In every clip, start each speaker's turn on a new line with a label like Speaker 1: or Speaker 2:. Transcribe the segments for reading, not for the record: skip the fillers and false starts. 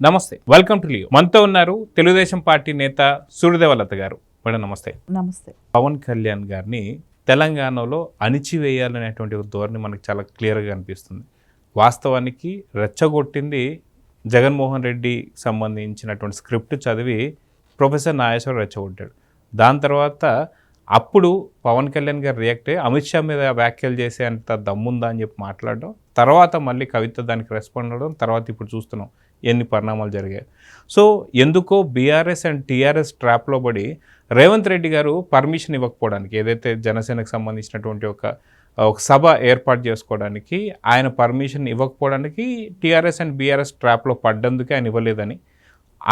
Speaker 1: నమస్తే, welcome to Leo. మనతో ఉన్నారు తెలుగుదేశం పార్టీ నేత సూర్యదేవలత గారు. మేడం నమస్తే.
Speaker 2: నమస్తే.
Speaker 1: పవన్ కళ్యాణ్ గారిని తెలంగాణలో అణిచివేయాలనేటువంటి ఒక ధోరణి మనకు చాలా క్లియర్గా అనిపిస్తుంది. వాస్తవానికి రెచ్చగొట్టింది జగన్మోహన్ రెడ్డి సంబంధించినటువంటి స్క్రిప్ట్ చదివి ప్రొఫెసర్ నాగేశ్వరరావు రెచ్చగొట్టాడు. దాని తర్వాత అప్పుడు పవన్ కళ్యాణ్ గారు రియాక్ట్ అయ్యి అమిత్ షా మీద వ్యాఖ్యలు చేసే అంత దమ్ముందా అని చెప్పి మాట్లాడడం, తర్వాత మళ్ళీ కవిత దానికి రెస్పాండ్ అవ్వడం, తర్వాత ఇప్పుడు చూస్తున్నాం ఎన్ని పరిణామాలు జరిగాయి. సో ఎందుకో బీఆర్ఎస్ అండ్ టీఆర్ఎస్ ట్రాప్లో పడి రేవంత్ రెడ్డి గారు పర్మిషన్ ఇవ్వకపోవడానికి, ఏదైతే జనసేనకు సంబంధించినటువంటి ఒక సభ ఏర్పాటు చేసుకోవడానికి ఆయన పర్మిషన్ ఇవ్వకపోవడానికి టీఆర్ఎస్ అండ్ బీఆర్ఎస్ ట్రాప్లో పడ్డందుకే ఆయన ఇవ్వలేదని,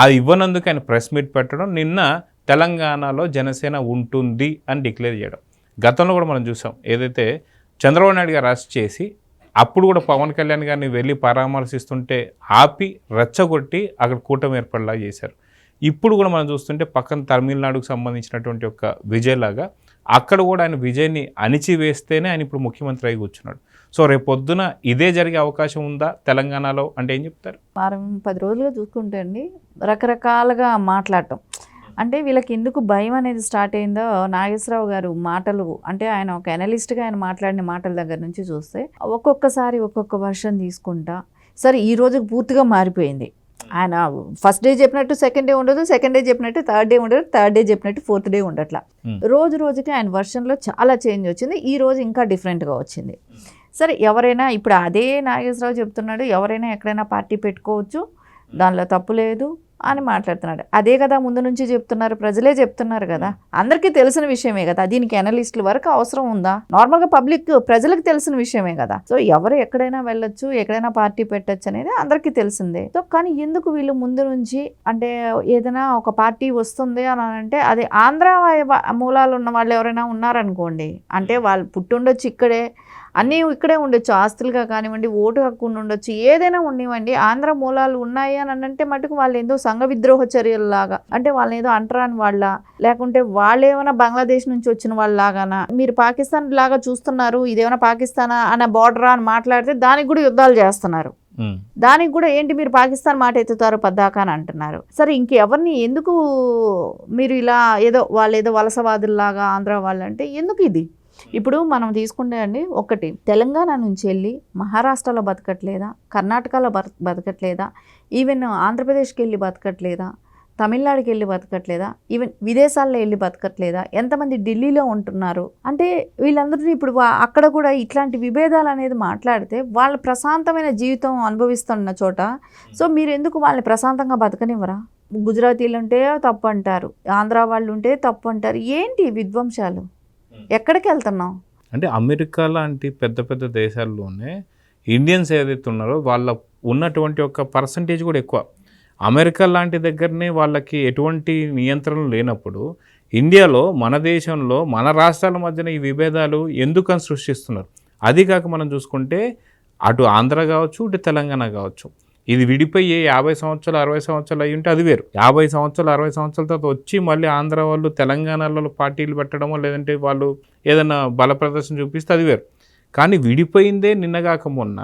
Speaker 1: ఆ ఇవ్వనందుకు ఆయన ప్రెస్ మీట్ పెట్టడం, నిన్న తెలంగాణలో జనసేన ఉంటుంది అని డిక్లేర్ చేయడం. గతంలో కూడా మనం చూసాం, ఏదైతే చంద్రబాబు నాయుడు గారు అరెస్ట్ చేసి అప్పుడు కూడా పవన్ కళ్యాణ్ గారిని వెళ్ళి పరామర్శిస్తుంటే ఆపి రెచ్చగొట్టి అక్కడ కూటమి ఏర్పడేలా చేశారు. ఇప్పుడు కూడా మనం చూస్తుంటే పక్కన తమిళనాడుకు సంబంధించినటువంటి ఒక విజయ్ లాగా అక్కడ కూడా ఆయన విజయ్ని అణిచివేస్తేనే ఆయన ఇప్పుడు ముఖ్యమంత్రి అయి కూర్చున్నాడు. సో రేపు పొద్దున ఇదే జరిగే అవకాశం ఉందా తెలంగాణలో అంటే ఏం చెప్తారు?
Speaker 2: వారం 10 రోజులుగా చూసుకుంటే అండి రకరకాలుగా మాట్లాడటం, అంటే వీళ్ళకి ఎందుకు భయం అనేది స్టార్ట్ అయిందో నాగేశ్వరరావు గారు మాటలు, అంటే ఆయన ఒక అనలిస్ట్గా ఆయన మాట్లాడిన మాటల దగ్గర నుంచి చూస్తే ఒక్కొక్కసారి ఒక్కొక్క వర్షన్ తీసుకుంటా సరే ఈ రోజుకి పూర్తిగా మారిపోయింది. ఆయన ఫస్ట్ డే చెప్పినట్టు సెకండ్ డే ఉండదు, సెకండ్ డే చెప్పినట్టు థర్డ్ డే ఉండదు, థర్డ్ డే చెప్పినట్టు ఫోర్త్ డే ఉండట్లా. రోజు రోజుకి ఆయన వర్షన్లో చాలా చేంజ్ వచ్చింది. ఈ రోజు ఇంకా డిఫరెంట్గా వచ్చింది. సరే ఎవరైనా ఇప్పుడు అదే నాగేశ్వరరావు చెప్తున్నాడు, ఎవరైనా ఎక్కడైనా పార్టీ పెట్టుకోవచ్చు, దానిలో తప్పు లేదు అని మాట్లాడుతున్నాడు. అదే కదా ముందు నుంచి చెప్తున్నారు, ప్రజలే చెప్తున్నారు కదా, అందరికీ తెలిసిన విషయమే కదా, దీనికి అనలిస్టుల వరకు అవసరం ఉందా? నార్మల్గా పబ్లిక్ ప్రజలకు తెలిసిన విషయమే కదా. సో ఎవరు ఎక్కడైనా వెళ్ళొచ్చు, ఎక్కడైనా పార్టీ పెట్టచ్చు అనేది అందరికీ తెలిసిందే. సో కానీ ఎందుకు వీళ్ళు ముందు నుంచి, అంటే ఏదైనా ఒక పార్టీ వస్తుంది అని అంటే అది ఆంధ్ర మూలాలు ఉన్న వాళ్ళు ఎవరైనా ఉన్నారనుకోండి, అంటే వాళ్ళు పుట్టుండొచ్చు ఇక్కడే, అన్నీ ఇక్కడే ఉండొచ్చు, ఆస్తులుగా కానివ్వండి, ఓటు హక్కు ఉండొచ్చు, ఏదైనా ఉండనివ్వండి, ఆంధ్ర మూలాలు ఉన్నాయి అని అంటే మటుకు వాళ్ళు ఏదో సంఘ విద్రోహ చర్యలలాగా, అంటే వాళ్ళని ఏదో అంటరాని వాళ్ళ, లేకుంటే వాళ్ళు ఏమైనా బంగ్లాదేశ్ నుంచి వచ్చిన వాళ్ళలాగానా, మీరు పాకిస్తాన్ లాగా చూస్తున్నారు, ఇదేమైనా పాకిస్తానా అనే బార్డరా అని మాట్లాడితే దానికి కూడా యుద్ధాలు చేస్తున్నారు. దానికి కూడా ఏంటి మీరు పాకిస్తాన్ మాట ఎత్తుతారు పద్దాకా అని అంటున్నారు. సరే ఇంకెవరిని ఎందుకు మీరు ఇలా ఏదో వాళ్ళు ఏదో వలసవాదుల్లాగా ఆంధ్ర వాళ్ళు అంటే ఎందుకు ఇది? ఇప్పుడు మనం తీసుకుంటే అండి, ఒకటి తెలంగాణ నుంచి వెళ్ళి మహారాష్ట్రలో బతకట్లేదా, కర్ణాటకలో బతకట్లేదా, ఈవెన్ ఆంధ్రప్రదేశ్కి వెళ్ళి బతకట్లేదా, తమిళనాడుకి వెళ్ళి బతకట్లేదా, ఈవెన్ విదేశాల్లో వెళ్ళి బతకట్లేదా, ఎంతమంది ఢిల్లీలో ఉంటున్నారు? అంటే వీళ్ళందరూ ఇప్పుడు అక్కడ కూడా ఇట్లాంటి విభేదాలు అనేది మాట్లాడితే వాళ్ళ ప్రశాంతమైన జీవితం అనుభవిస్తున్న చోట సో మీరు ఎందుకు వాళ్ళని ప్రశాంతంగా బతకనివ్వరా? గుజరాతీలు ఉంటే తప్పు అంటారు, ఆంధ్ర వాళ్ళు ఉంటే తప్పు అంటారు, ఏంటి విధ్వంసాలు? ఎక్కడికి వెళ్తున్నాం?
Speaker 1: అంటే అమెరికా లాంటి పెద్ద పెద్ద దేశాల్లోనే ఇండియన్స్ ఏదైతే ఉన్నారో వాళ్ళ ఉన్నటువంటి ఒక పర్సంటేజ్ కూడా ఎక్కువ. అమెరికా లాంటి దగ్గరనే వాళ్ళకి ఎటువంటి నియంత్రణ లేనప్పుడు ఇండియాలో, మన దేశంలో, మన రాష్ట్రాల మధ్యన ఈ విభేదాలు ఎందుకని సృష్టిస్తున్నారు? అది కాక మనం చూసుకుంటే అటు ఆంధ్ర కావచ్చు, ఇటు తెలంగాణ కావచ్చు, ఇది విడిపోయి 50 సంవత్సరాలు 60 సంవత్సరాలు అయ్యి ఉంటే అది వేరు. 50 సంవత్సరాలు 60 సంవత్సరాల తర్వాత వచ్చి మళ్ళీ ఆంధ్ర వాళ్ళు తెలంగాణలో పార్టీలు పెట్టడమో లేదంటే వాళ్ళు ఏదైనా బల ప్రదర్శన చూపిస్తే అది వేరు. కానీ విడిపోయిందే నిన్నగాక మొన్న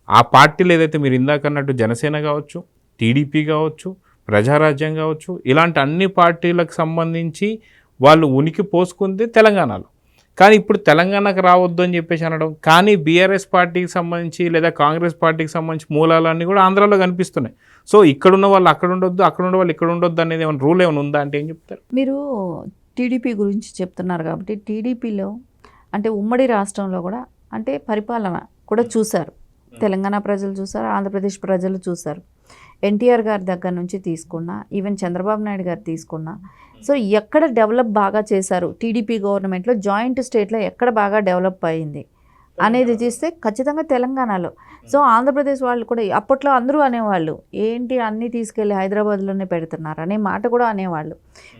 Speaker 1: ఆ పార్టీలు ఏదైతే మీరు ఇందాకన్నట్టు జనసేన కావచ్చు, టీడీపీ కావచ్చు, ప్రజారాజ్యం కావచ్చు, ఇలాంటి అన్ని పార్టీలకు సంబంధించి వాళ్ళు ఉనికి పోసుకుంది తెలంగాణలో. కానీ ఇప్పుడు తెలంగాణకు రావద్దు అని చెప్పేసి అనడం, కానీ బీఆర్ఎస్ పార్టీకి సంబంధించి లేదా కాంగ్రెస్ పార్టీకి సంబంధించి మూలాలన్నీ కూడా ఆంధ్రాలో కనిపిస్తున్నాయి. సో ఇక్కడున్న వాళ్ళు అక్కడ ఉండొద్దు, అక్కడ ఉన్న వాళ్ళు ఇక్కడ ఉండొద్దు అనేది ఏమైనా రూల్ ఏమైనా ఉందా అంటే ఏం చెప్తారు?
Speaker 2: మీరు టీడీపీ గురించి చెప్తున్నారు కాబట్టి టీడీపీలో అంటే ఉమ్మడి రాష్ట్రంలో కూడా అంటే పరిపాలన కూడా చూశారు, తెలంగాణ ప్రజలు చూశారు, ఆంధ్రప్రదేశ్ ప్రజలు చూశారు. ఎన్టీఆర్ గారి దగ్గర నుంచి తీసుకున్నా, ఈవెన్ చంద్రబాబు నాయుడు గారు తీసుకున్నా, సో ఎక్కడ డెవలప్ బాగా చేశారు టీడీపీ గవర్నమెంట్లో, జాయింట్ స్టేట్లో ఎక్కడ బాగా డెవలప్ అయింది అనేది చూస్తే ఖచ్చితంగా తెలంగాణలో. సో ఆంధ్రప్రదేశ్ వాళ్ళు కూడా అప్పట్లో అందరూ అనేవాళ్ళు ఏంటి అన్నీ తీసుకెళ్ళి హైదరాబాద్లోనే పెడుతున్నారు అనే మాట కూడా అనేవాళ్ళు.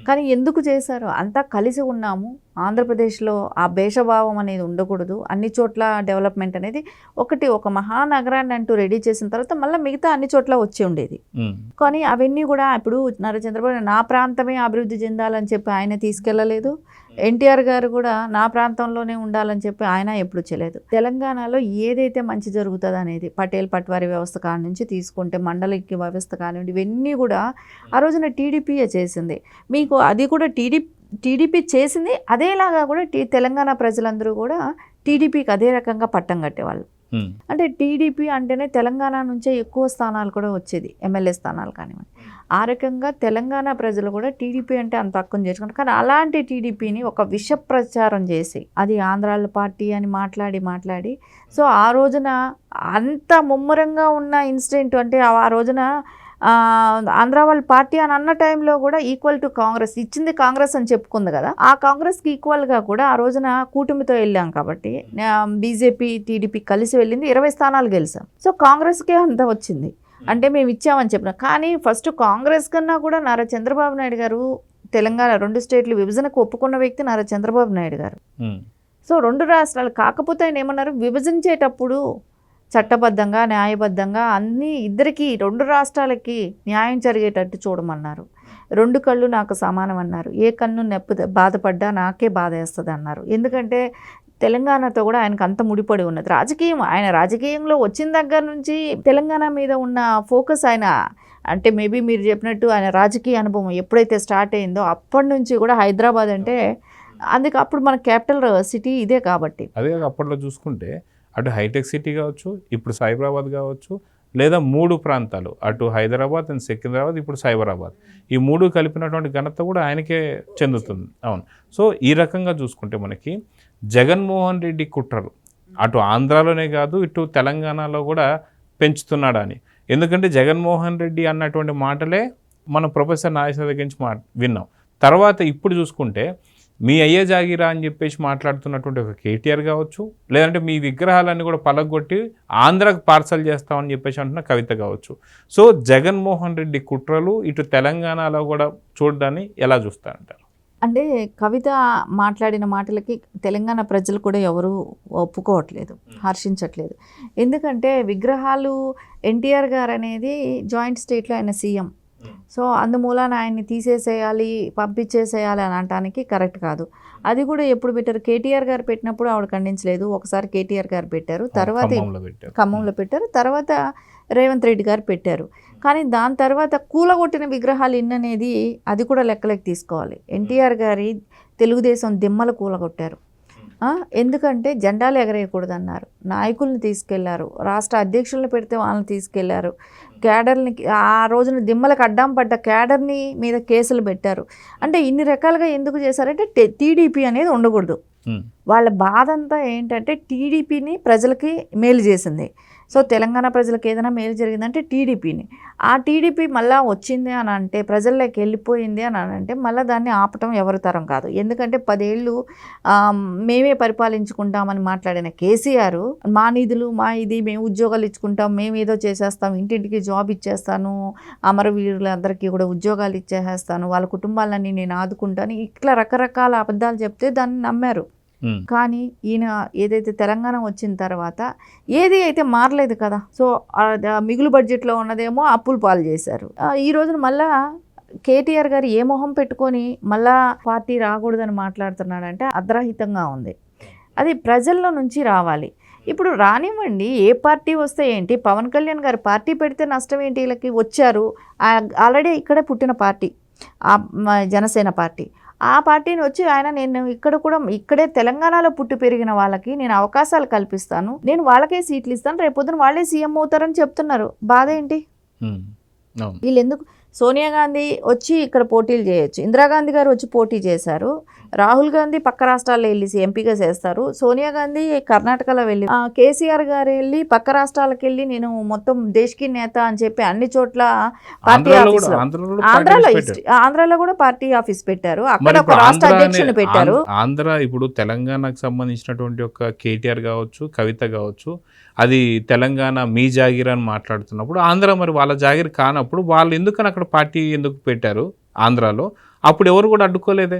Speaker 2: కానీ ఎందుకు చేశారు? అంతా కలిసి ఉన్నాము, ఆంధ్రప్రదేశ్లో ఆ భేషభావం అనేది ఉండకూడదు, అన్ని చోట్ల డెవలప్మెంట్ అనేది ఒక మహానగరాన్ని అంటూ రెడీ చేసిన తర్వాత మళ్ళీ మిగతా అన్ని చోట్ల వచ్చి ఉండేది. కానీ అవన్నీ కూడా ఇప్పుడు నారా చంద్రబాబు నా ప్రాంతమే అభివృద్ధి చెందాలని చెప్పి ఆయన తీసుకెళ్ళలేదు. ఎన్టీఆర్ గారు కూడా నా ప్రాంతంలోనే ఉండాలని చెప్పి ఆయన ఎప్పుడు చేయలేదు. తెలంగాణలో ఏదైతే మంచి జరుగుతుంది అనేది పటేల్ పట్వారీ వ్యవస్థ కాడి నుంచి తీసుకుంటే మండలిక వ్యవస్థ కానివ్వండి, ఇవన్నీ కూడా ఆ రోజున టీడీపీయే చేసింది. మీకు అది కూడా టీడీపీ చేసింది. అదేలాగా కూడా తెలంగాణ ప్రజలందరూ కూడా టీడీపీకి అదే రకంగా పట్టం కట్టేవాళ్ళు. అంటే టీడీపీ అంటేనే తెలంగాణ నుంచే ఎక్కువ స్థానాలు కూడా వచ్చేది, ఎమ్మెల్యే స్థానాలు కానివ్వండి. ఆ రకంగా తెలంగాణ ప్రజలు కూడా టీడీపీ అంటే అంత తక్కువ చేసుకుంటారు. కానీ అలాంటి టీడీపీని ఒక విష ప్రచారం చేసి అది ఆంధ్రాల పార్టీ అని మాట్లాడి సో ఆ రోజున అంత ముమ్మరంగా ఉన్న ఇన్సిడెంట్ అంటే ఆ రోజున ఆంధ్ర వాళ్ళ పార్టీ అని అన్న టైంలో కూడా ఈక్వల్ టు కాంగ్రెస్ ఇచ్చింది, కాంగ్రెస్ అని చెప్పుకుంది కదా, ఆ కాంగ్రెస్కి ఈక్వల్గా కూడా ఆ రోజున కూటమితో వెళ్ళాం కాబట్టి బీజేపీ టీడీపీ కలిసి వెళ్ళింది, 20 స్థానాలు గెలిచాం. సో కాంగ్రెస్కే అంత వచ్చింది అంటే మేము ఇచ్చామని చెప్పిన. కానీ ఫస్ట్ కాంగ్రెస్ కన్నా కూడా నారా చంద్రబాబు నాయుడు గారు తెలంగాణ 2 స్టేట్లు విభజనకు ఒప్పుకున్న వ్యక్తి నారా చంద్రబాబు నాయుడు గారు. సో 2 రాష్ట్రాలు కాకపోతే ఆయన ఏమన్నారు, విభజించేటప్పుడు చట్టబద్ధంగా న్యాయబద్ధంగా అన్నీ ఇద్దరికి 2 రాష్ట్రాలకి న్యాయం జరిగేటట్టు చూడమన్నారు. 2 కళ్ళు నాకు సమానం అన్నారు. ఏ కన్ను బాధపడ్డా నాకే బాధ వేస్తుంది అన్నారు. ఎందుకంటే తెలంగాణతో కూడా ఆయనకు అంత ముడిపడి ఉన్నది. ఆయన రాజకీయంలో వచ్చిన దగ్గర నుంచి తెలంగాణ మీద ఉన్న ఫోకస్ ఆయన అంటే మేబీ మీరు చెప్పినట్టు ఆయన రాజకీయ అనుభవం ఎప్పుడైతే స్టార్ట్ అయిందో అప్పటి నుంచి కూడా హైదరాబాద్ అంటే అందుకే అప్పుడు మన క్యాపిటల్ సిటీ ఇదే కాబట్టి.
Speaker 1: అదే అప్పట్లో చూసుకుంటే అటు హైటెక్ సిటీ కావచ్చు, ఇప్పుడు సైబరాబాద్ కావచ్చు, లేదా 3 ప్రాంతాలు అటు హైదరాబాద్ అండ్ సికింద్రాబాద్, ఇప్పుడు సైబరాబాద్, ఈ 3 కలిపినటువంటి ఘనత కూడా ఆయనకే చెందుతుంది. అవును. సో ఈ రకంగా చూసుకుంటే మనకి జగన్మోహన్ రెడ్డి కుట్రలు అటు ఆంధ్రాలోనే కాదు ఇటు తెలంగాణలో కూడా పెంచుతున్నాడని. ఎందుకంటే జగన్మోహన్ రెడ్డి అన్నటువంటి మాటలే మనం ప్రొఫెసర్ నాగేశ్వర దగ్గర నుంచి విన్నాం. తర్వాత ఇప్పుడు చూసుకుంటే మీ అయ్యే జాగిరా అని చెప్పేసి మాట్లాడుతున్నటువంటి ఒక కేటీఆర్ కావచ్చు, లేదంటే మీ విగ్రహాలన్నీ కూడా పలగొట్టి ఆంధ్రాకు పార్సల్ చేస్తామని చెప్పేసి అంటున్న కవిత కావచ్చు. సో జగన్మోహన్ రెడ్డి కుట్రలు ఇటు తెలంగాణలో కూడా చూడడాన్ని ఎలా చూస్తారంటారు?
Speaker 2: అంటే కవిత మాట్లాడిన మాటలకి తెలంగాణ ప్రజలు కూడా ఎవరు ఒప్పుకోవట్లేదు, హర్షించట్లేదు. ఎందుకంటే విగ్రహాలు ఎన్టీఆర్ గారు అనేది జాయింట్ స్టేట్లో ఆయన సీఎం. సో అందుమూలన ఆయన్ని తీసేసేయాలి, పంపించేసేయాలి అని అనడానికి కరెక్ట్ కాదు. అది కూడా ఎప్పుడు పెట్టారు, కేటీఆర్ గారు పెట్టినప్పుడు ఆవిడ ఖండించలేదు. ఒకసారి కేటీఆర్ గారు పెట్టారు, తర్వాత ఖమ్మంలో పెట్టారు, తర్వాత రేవంత్ రెడ్డి గారు పెట్టారు. కానీ దాని తర్వాత కూలగొట్టిన విగ్రహాలు ఇన్ననేది అది కూడా లెక్కలోకి తీసుకోవాలి. ఎన్టీఆర్ గారి తెలుగుదేశం దిమ్మలు కూలగొట్టారు. ఎందుకంటే జెండాలు ఎగరేయకూడదన్నారు, నాయకుల్ని తీసుకెళ్లారు, రాష్ట్ర అధ్యక్షులను పెడితే వాళ్ళని తీసుకెళ్లారు, క్యాడర్ని ఆ రోజున దిమ్మలకు అడ్డం పడ్డ క్యాడర్ని మీద కేసులు పెట్టారు. అంటే ఇన్ని రకాలుగా ఎందుకు చేశారంటే టీడీపీ అనేది ఉండకూడదు. వాళ్ళ బాధ అంతా ఏంటంటే టీడీపీని ప్రజలకి మేలు చేసింది. సో తెలంగాణ ప్రజలకు ఏదైనా మేలు జరిగిందంటే టీడీపీని, ఆ టీడీపీ మళ్ళీ వచ్చింది అని అంటే ప్రజల్లోకి వెళ్ళిపోయింది అని అంటే మళ్ళీ దాన్ని ఆపటం ఎవరి తరం కాదు. ఎందుకంటే 10 ఏళ్ళు మేమే పరిపాలించుకుంటామని మాట్లాడిన కేసీఆర్ మా నిధులు మా ఇది మేము ఉద్యోగాలు ఇచ్చుకుంటాం, మేము ఏదో చేసేస్తాం, ఇంటింటికి జాబ్ ఇచ్చేస్తాను, అమరవీరులందరికీ కూడా ఉద్యోగాలు ఇచ్చేసేస్తాను, వాళ్ళ కుటుంబాలన్నీ నేను ఆదుకుంటాను, ఇట్లా రకరకాల అబద్ధాలు చెప్తే దాన్ని నమ్మారు. కానీ ఈయన ఏదైతే తెలంగాణ వచ్చిన తర్వాత ఏది అయితే మారలేదు కదా. సో మిగులు బడ్జెట్లో ఉన్నదేమో అప్పులు పాలు చేశారు. ఈ రోజున మళ్ళా కేటీఆర్ గారు ఏ మొహం పెట్టుకొని మళ్ళా పార్టీ రాకూడదని మాట్లాడుతున్నాడంటే అర్ధరహితంగా ఉంది. అది ప్రజల్లో నుంచి రావాలి. ఇప్పుడు రానివ్వండి, ఏ పార్టీ వస్తే ఏంటి, పవన్ కళ్యాణ్ గారు పార్టీ పెడితే నష్టం ఏంటి, వీళ్ళకి వచ్చారు ఆల్రెడీ ఇక్కడే పుట్టిన పార్టీ జనసేన పార్టీ. ఆ పార్టీని వచ్చి ఆయన నేను ఇక్కడే తెలంగాణలో పుట్టి పెరిగిన వాళ్ళకి నేను అవకాశాలు కల్పిస్తాను, నేను వాళ్ళకే సీట్లు ఇస్తాను, రేపొద్దున వాళ్ళే సీఎం అవుతారని చెప్తున్నారు. బాధ ఏంటి? వీళ్ళు ఎందుకు? సోనియా గాంధీ వచ్చి ఇక్కడ పోటీలు చేయొచ్చు, ఇందిరాగాంధీ గారు వచ్చి పోటీ చేశారు, రాహుల్ గాంధీ పక్క రాష్ట్రాల్లో వెళ్ళి ఎంపీగా చేస్తారు, సోనియా గాంధీ కర్ణాటకలో వెళ్ళి, కేసీఆర్ గారు వెళ్ళి పక్క రాష్ట్రాలకు వెళ్ళి నేను మొత్తం దేశకి నేత అని చెప్పి అన్ని చోట్ల పార్టీ ఆఫీస్, ఆంధ్రాలో కూడా పార్టీ ఆఫీస్ పెట్టారు, అక్కడ ఒక రాష్ట్ర అధ్యక్షుని పెట్టారు.
Speaker 1: ఆంధ్ర ఇప్పుడు తెలంగాణకు సంబంధించినటువంటి ఒక కేటీఆర్ కావచ్చు, కవిత కావచ్చు, అది తెలంగాణ మీ జాగిర్ అని మాట్లాడుతున్నప్పుడు ఆంధ్ర మరి వాళ్ళ జాగిర్ కానప్పుడు వాళ్ళు ఎందుకని అక్కడ పార్టీ ఎందుకు పెట్టారు ఆంధ్రాలో? అప్పుడు ఎవరు కూడా అడ్డుకోలేదే.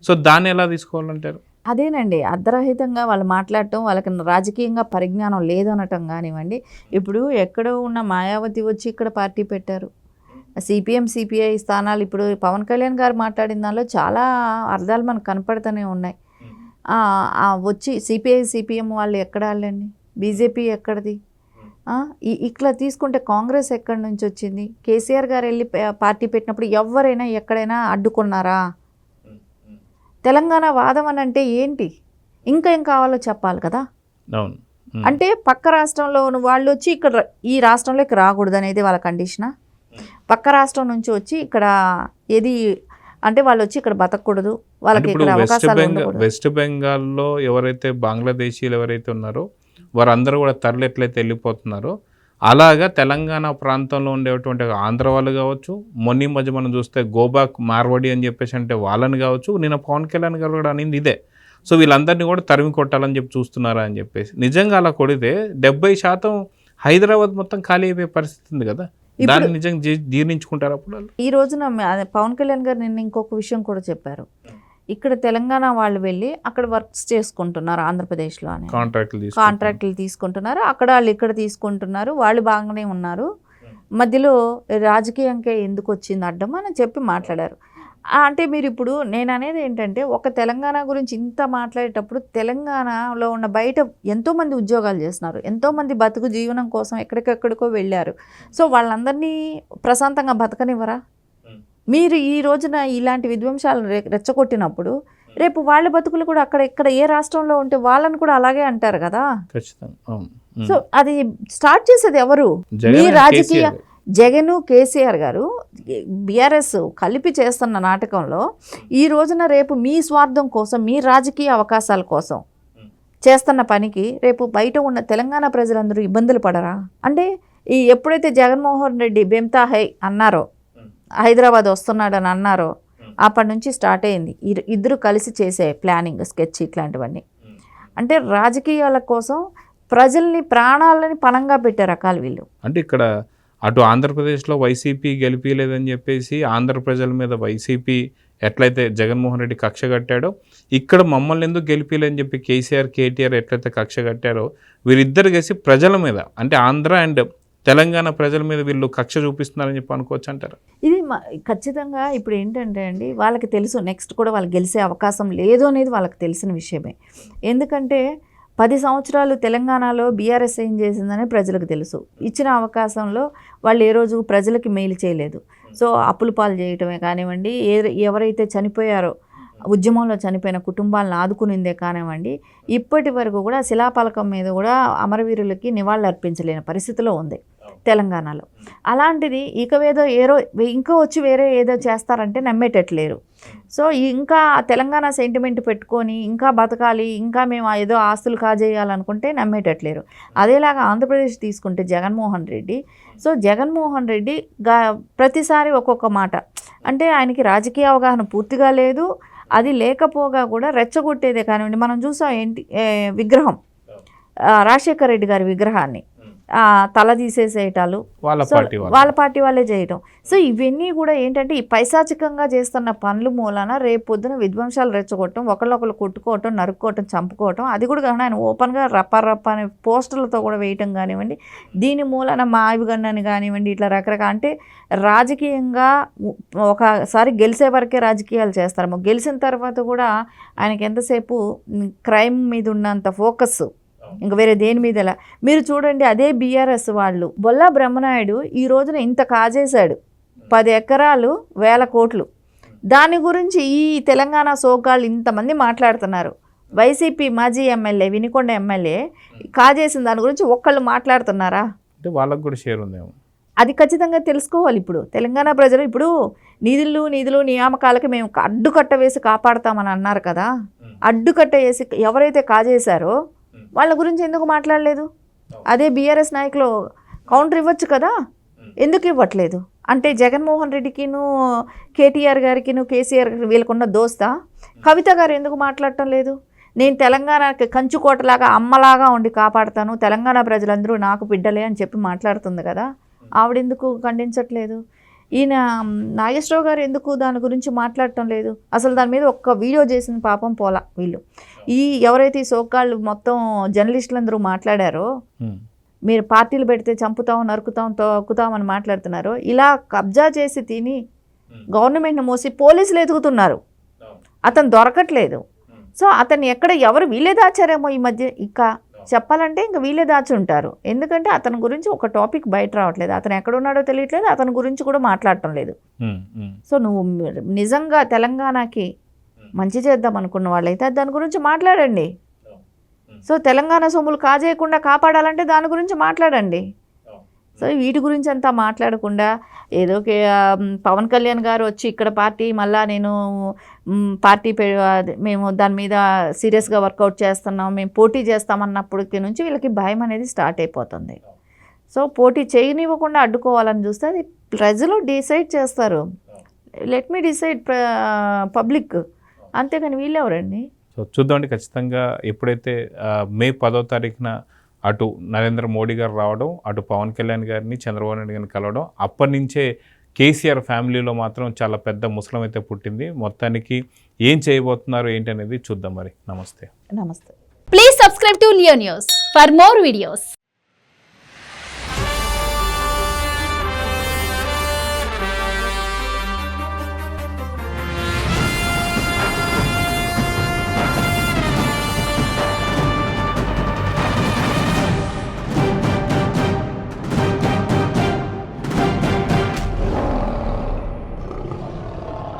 Speaker 1: సో దాన్ని ఎలా తీసుకోవాలంటారు?
Speaker 2: అదేనండి, అర్ధరహితంగా వాళ్ళు మాట్లాడటం, వాళ్ళకి రాజకీయంగా పరిజ్ఞానం లేదనటం కానివ్వండి. ఇప్పుడు ఎక్కడో ఉన్న మాయావతి వచ్చి ఇక్కడ పార్టీ పెట్టారు. సిపిఎం సిపిఐ స్థానాలు ఇప్పుడు పవన్ కళ్యాణ్ గారు మాట్లాడిన దానిలో చాలా అర్థాలు మనకు కనపడుతూనే ఉన్నాయి. వచ్చి సిపిఐ సిపిఎం వాళ్ళు ఎక్కడ వాళ్ళండి, బీజేపీ ఎక్కడిది? ఇట్లా తీసుకుంటే కాంగ్రెస్ ఎక్కడి నుంచి వచ్చింది? కేసీఆర్ గారు వెళ్ళి పార్టీ పెట్టినప్పుడు ఎవరైనా ఎక్కడైనా అడ్డుకున్నారా? తెలంగాణ వాదం అని అంటే ఏంటి? ఇంకా ఏం కావాలో చెప్పాలి కదా.
Speaker 1: అవును.
Speaker 2: అంటే పక్క రాష్ట్రంలో వాళ్ళు వచ్చి ఇక్కడ ఈ రాష్ట్రంలోకి రాకూడదు అనేది వాళ్ళ కండిషనా? పక్క రాష్ట్రం నుంచి వచ్చి ఇక్కడ ఏది అంటే వాళ్ళు వచ్చి ఇక్కడ బతకూడదు, వాళ్ళకి ఇక్కడ అవకాశాలు ఉండకూడదు.
Speaker 1: వెస్ట్ బెంగాల్లో ఎవరైతే బంగ్లాదేశీలు ఎవరైతే ఉన్నారో వారందరూ కూడా తరలి ఎట్లయితే వెళ్ళిపోతున్నారో అలాగా తెలంగాణ ప్రాంతంలో ఉండేటువంటి ఆంధ్ర వాళ్ళు కావచ్చు, మొన్న మధ్య మనం చూస్తే గోబాక్ మార్వాడి అని చెప్పేసి అంటే వాళ్ళని కావచ్చు, నిన్న పవన్ కళ్యాణ్ గారు కూడా అనేది ఇదే. సో వీళ్ళందరినీ కూడా తరిమి కొట్టాలని చెప్పి చూస్తున్నారా అని చెప్పేసి. నిజంగా అలా కొడితే 70% హైదరాబాద్ మొత్తం ఖాళీ అయిపోయే పరిస్థితి ఉంది కదా. దాన్ని నిజంగా జీర్ణించుకుంటారు అప్పుడు వాళ్ళు.
Speaker 2: ఈ రోజున పవన్ కళ్యాణ్ గారు నిన్న ఇంకొక విషయం కూడా చెప్పారు. ఇక్కడ తెలంగాణ వాళ్ళు వెళ్ళి అక్కడ వర్క్స్ చేసుకుంటున్నారు ఆంధ్రప్రదేశ్లో అని, కాంట్రాక్టులు తీసుకుంటున్నారు, అక్కడ వాళ్ళు ఇక్కడ తీసుకుంటున్నారు, వాళ్ళు బాగానే ఉన్నారు, మధ్యలో రాజకీయంగా ఎందుకు వచ్చింది అడ్డం అని చెప్పి మాట్లాడారు. అంటే మీరు ఇప్పుడు నేను అనేది ఏంటంటే ఒక తెలంగాణ గురించి ఇంత మాట్లాడేటప్పుడు తెలంగాణలో ఉన్న బయట ఎంతోమంది ఉద్యోగాలు చేస్తున్నారు, ఎంతోమంది బతుకు జీవనం కోసం ఎక్కడికెక్కడికో వెళ్ళారు. సో వాళ్ళందరినీ ప్రశాంతంగా బతకనివ్వరా? మీరు ఈ రోజున ఇలాంటి విధ్వంసాలు రెచ్చగొట్టినప్పుడు రేపు వాళ్ళ బతుకులు కూడా అక్కడ ఇక్కడ ఏ రాష్ట్రంలో ఉంటే వాళ్ళని కూడా అలాగే అంటారు కదా. సో అది స్టార్ట్ చేసేది ఎవరు? మీ రాజకీయ జగన్ కేసీఆర్ గారు బీఆర్ఎస్ కలిపి చేస్తున్న నాటకంలో ఈ రోజున రేపు మీ స్వార్థం కోసం, మీ రాజకీయ అవకాశాల కోసం చేస్తున్న పనికి రేపు బయట ఉన్న తెలంగాణ ప్రజలందరూ ఇబ్బందులు పడరా? అంటే ఈ ఎప్పుడైతే జగన్మోహన్ రెడ్డి బెంతా హై అన్నారో, హైదరాబాద్ వస్తున్నాడని అన్నారో, అప్పటి నుంచి స్టార్ట్ అయింది ఇద్దరు కలిసి చేసే ప్లానింగ్, స్కెచ్ ఇట్లాంటివన్నీ. అంటే రాజకీయాల కోసం ప్రజల్ని ప్రాణాలని పణంగా పెట్టే రకాలు వీళ్ళు.
Speaker 1: అంటే ఇక్కడ అటు ఆంధ్రప్రదేశ్లో వైసీపీ గెలిపిలేదని చెప్పేసి ఆంధ్ర ప్రజల మీద వైసీపీ ఎట్లయితే జగన్మోహన్ రెడ్డి కక్ష కట్టాడో, ఇక్కడ మమ్మల్ని ఎందుకు గెలిపిలేని చెప్పి కేసీఆర్ కేటీఆర్ ఎట్లయితే కక్ష కట్టారో వీరిద్దరు కలిసి ప్రజల మీద అంటే ఆంధ్ర అండ్ తెలంగాణ ప్రజల మీద వీళ్ళు కక్ష చూపిస్తున్నారని చెప్పి అనుకోవచ్చు అంటారు.
Speaker 2: ఇది ఖచ్చితంగా ఇప్పుడు ఏంటంటే అండి, వాళ్ళకి తెలుసు నెక్స్ట్ కూడా వాళ్ళు గెలిచే అవకాశం లేదు అనేది వాళ్ళకి తెలిసిన విషయమే. ఎందుకంటే 10 సంవత్సరాలు తెలంగాణలో బీఆర్ఎస్ ఏం చేసిందని ప్రజలకు తెలుసు. ఇచ్చిన అవకాశంలో వాళ్ళు ఏ రోజు ప్రజలకి మేలు చేయలేదు. సో అప్పుల పాలు చేయటమే కానివ్వండి, ఎవరైతే చనిపోయారో ఉద్యమంలో చనిపోయిన కుటుంబాలను ఆదుకునిందే కానివ్వండి, ఇప్పటి వరకు కూడా శిలాపలకం మీద కూడా అమరవీరులకి నివాళులు అర్పించలేని పరిస్థితిలో ఉంది తెలంగాణలో. అలాంటిది ఇంకా వచ్చి వేరే ఏదో చేస్తారంటే నమ్మేటట్లేరు. సో ఇంకా తెలంగాణ సెంటిమెంట్ పెట్టుకొని ఇంకా బతకాలి, ఇంకా మేము ఏదో ఆస్తులు కాజేయాలనుకుంటే నమ్మేటట్లేరు. అదేలాగా ఆంధ్రప్రదేశ్ తీసుకుంటే జగన్మోహన్ రెడ్డి, సో జగన్మోహన్ రెడ్డి ప్రతిసారి ఒక్కొక్క మాట అంటే ఆయనకి రాజకీయ అవగాహన పూర్తిగా లేదు. అది లేకపోగా కూడా రెచ్చగొట్టేదే కానివ్వండి. మనం చూసాం ఏంటి విగ్రహం, రాజశేఖర రెడ్డి గారి విగ్రహాన్ని తల తీసేసేయటాలు వాళ్ళ పార్టీ వాళ్ళే చేయటం. సో ఇవన్నీ కూడా ఏంటంటే ఈ పైశాచికంగా చేస్తున్న పనులు మూలాన రేపు పొద్దున విధ్వంసాలు రెచ్చగొట్టడం, ఒకళ్ళొకళ్ళు కొట్టుకోవటం, నరుక్కోవటం, చంపుకోవటం, అది కూడా కానీ ఆయన ఓపెన్గా రప్ప అనే పోస్టర్లతో కూడా వేయటం కానివ్వండి. దీని మూలాన మావిగన్నని కానివ్వండి, ఇట్లా రకరకాల అంటే రాజకీయంగా ఒకసారి గెలిచే వరకే రాజకీయాలు చేస్తారు. గెలిచిన తర్వాత కూడా ఆయనకి ఎంతసేపు క్రైమ్ మీద ఉన్నంత ఫోకస్ ఇంకా వేరే దేని మీద. మీరు చూడండి అదే బీఆర్ఎస్ వాళ్ళు బొల్లా బ్రహ్మనాయుడు ఈ రోజున ఇంత కాజేశాడు, 10 ఎకరాలు 1000 కోట్లు. దాని గురించి ఈ తెలంగాణ సోకాళ్ళు ఇంతమంది మాట్లాడుతున్నారు. వైసీపీ మాజీ ఎమ్మెల్యే వినుకొండ ఎమ్మెల్యే కాజేసిన దాని గురించి ఒక్కళ్ళు మాట్లాడుతున్నారా?
Speaker 1: అంటే వాళ్ళకు కూడా షేర్ ఉందేమో.
Speaker 2: అది ఖచ్చితంగా తెలుసుకోవాలి. ఇప్పుడు తెలంగాణ ప్రజలు ఇప్పుడు నిధులు నియామకాలకి మేము అడ్డుకట్ట వేసి కాపాడుతామని అన్నారు కదా. అడ్డుకట్ట వేసి ఎవరైతే కాజేశారో వాళ్ళ గురించి ఎందుకు మాట్లాడలేదు? అదే బీఆర్ఎస్ నాయకులు కౌంటర్ ఇవ్వచ్చు కదా, ఎందుకు ఇవ్వట్లేదు? అంటే జగన్మోహన్ రెడ్డికిను కేటీఆర్ గారికిను కేసీఆర్ వీళ్ళకున్న దోస్తా కవిత గారు ఎందుకు మాట్లాడటం లేదు? నేను తెలంగాణకి కంచుకోటలాగా అమ్మలాగా ఉండి కాపాడుతాను, తెలంగాణ ప్రజలందరూ నాకు బిడ్డలే అని చెప్పి మాట్లాడుతుంది కదా, ఆవిడెందుకు ఖండించట్లేదు? ఈయన నాగేశ్వరరావు గారు ఎందుకు దాని గురించి మాట్లాడటం లేదు? అసలు దాని మీద ఒక్క వీడియో చేసిన పాపం పోలా వీళ్ళు. ఎవరైతే ఈ సోకాళ్ళు మొత్తం జర్నలిస్టులందరూ మాట్లాడారో, మీరు పార్టీలు పెడితే చంపుతాం, నరుకుతాం, తొక్కుతాం అని మాట్లాడుతున్నారో, ఇలా కబ్జా చేసి తిని గవర్నమెంట్ని మోసి పోలీసులు ఎదుగుతున్నారు, అతను దొరకట్లేదు. సో అతన్ని ఎవరు వీళ్ళే దాచారేమో ఈ మధ్య. ఇక చెప్పాలంటే ఇంకా వీళ్ళే దాచి ఉంటారు. ఎందుకంటే అతని గురించి ఒక టాపిక్ బయట రావట్లేదు, అతను ఎక్కడున్నాడో తెలియట్లేదు, అతని గురించి కూడా మాట్లాడటం లేదు. సో నువ్వు నిజంగా తెలంగాణకి మంచి చేద్దాం అనుకున్న వాళ్ళైతే దాని గురించి మాట్లాడండి. సో తెలంగాణ సొమ్ములు కాజేయకుండా కాపాడాలంటే దాని గురించి మాట్లాడండి. సో వీటి గురించి అంతా మాట్లాడకుండా ఏదో పవన్ కళ్యాణ్ గారు వచ్చి ఇక్కడ పార్టీ మళ్ళా నేను పార్టీ మేము దాని మీద సీరియస్గా వర్కౌట్ చేస్తున్నాం, మేము పోటీ చేస్తామన్నప్పటికి నుంచి వీళ్ళకి భయం అనేది స్టార్ట్ అయిపోతుంది. సో పోటీ చేయనివ్వకుండా అడ్డుకోవాలని చూస్తే అది ప్రజలు డిసైడ్ చేస్తారు. లెట్ మీ డిసైడ్ పబ్లిక్, అంతేగాని వీళ్ళెవరండి?
Speaker 1: సో చూద్దామండి. ఖచ్చితంగా ఎప్పుడైతే మే 10వ తారీఖున అటు నరేంద్ర మోడీ గారు రావడం, అటు పవన్ కళ్యాణ్ గారిని చంద్రబాబు నాయుడు గారిని కలవడం, అప్పటి నుంచే కేసీఆర్ ఫ్యామిలీలో మాత్రం చాలా పెద్ద ముసలం అయితే పుట్టింది. మొత్తానికి ఏం చేయబోతున్నారు ఏంటి అనేది చూద్దాం. మరి నమస్తే.
Speaker 2: నమస్తే.
Speaker 3: Please subscribe to Leo news for more videos.